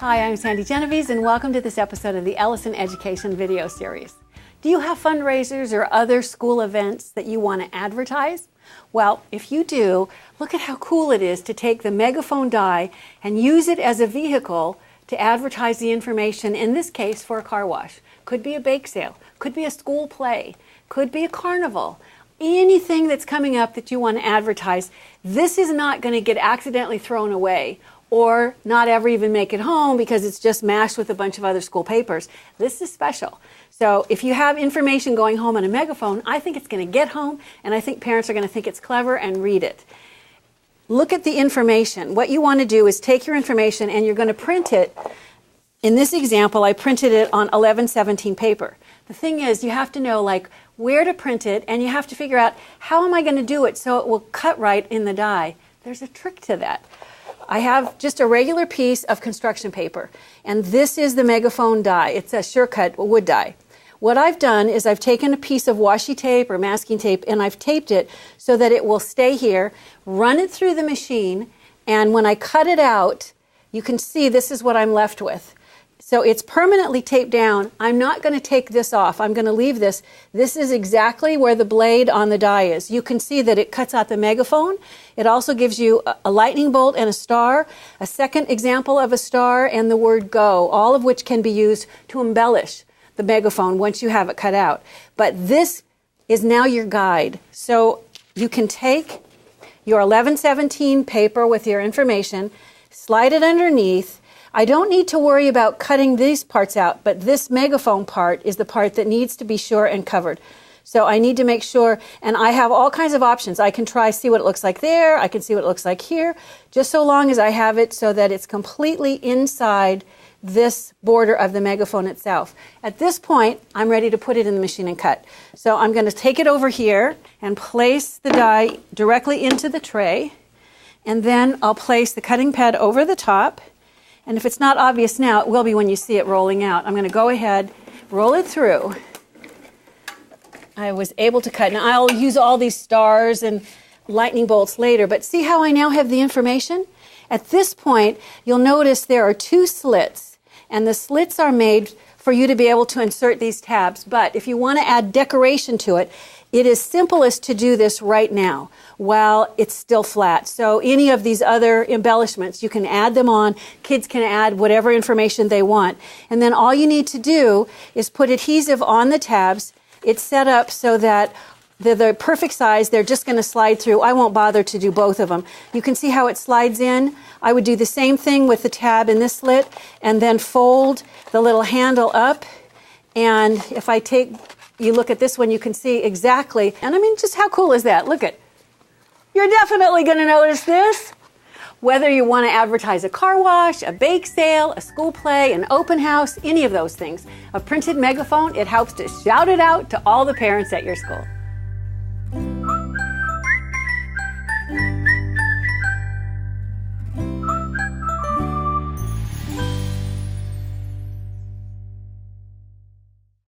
Hi, I'm Sandy Genovese and welcome to this episode of the Ellison Education video series. Do you have fundraisers or other school events that you want to advertise? Well, if you do, look at how cool it is to take the Megaphone die and use it as a vehicle to advertise the information, in this case for a car wash. Could be a bake sale, could be a school play, could be a carnival. Anything that's coming up that you want to advertise, this is not going to get accidentally thrown away or not ever even make it home because it's just mashed with a bunch of other school papers. This is special. So if you have information going home on a Megaphone, I think it's going to get home, and I think parents are going to think it's clever and read it. Look at the information. What you want to do is take your information and you're going to print it. In this example, I printed it on 11/17 paper. The thing is, you have to know where to print it, and you have to figure out how am I going to do it so it will cut right in the die. There's a trick to that. I have just a regular piece of construction paper, and this is the Megaphone die. It's a SureCut wood die. What I've done is I've taken a piece of washi tape or masking tape and I've taped it so that it will stay here, run it through the machine, and when I cut it out, you can see this is what I'm left with. So it's permanently taped down. I'm not going to take this off. I'm going to leave this. This is exactly where the blade on the die is. You can see that it cuts out the Megaphone. It also gives you a lightning bolt and a star, a second example of a star, and the word go, all of which can be used to embellish the Megaphone once you have it cut out. But this is now your guide. So you can take your 11/17 paper with your information, slide it underneath. I don't need to worry about cutting these parts out, but this Megaphone part is the part that needs to be sure and covered. So I need to make sure, and I have all kinds of options. I can see what it looks like there, I can see what it looks like here, just so long as I have it so that it's completely inside this border of the Megaphone itself. At this point, I'm ready to put it in the machine and cut. So I'm going to take it over here and place the die directly into the tray, and then I'll place the cutting pad over the top. And if it's not obvious now, it will be when you see it rolling out. I'm going to go ahead, roll it through. I was able to cut. Now I'll use all these stars and lightning bolts later, but see how I now have the information? At this point, you'll notice there are two slits, and the slits are made for you to be able to insert these tabs. But if you want to add decoration to it, it is simplest to do this right now while it's still flat. So any of these other embellishments, you can add them on. Kids can add whatever information they want. And then all you need to do is put adhesive on the tabs. It's set up so that they're the perfect size. They're just going to slide through. I won't bother to do both of them. You can see how it slides in. I would do the same thing with the tab in this slit and then fold the little handle up. And if you look at this one, you can see exactly. And I mean, just how cool is that? Look at. You're definitely going to notice this. Whether you want to advertise a car wash, a bake sale, a school play, an open house, any of those things. A printed Megaphone, it helps to shout it out to all the parents at your school.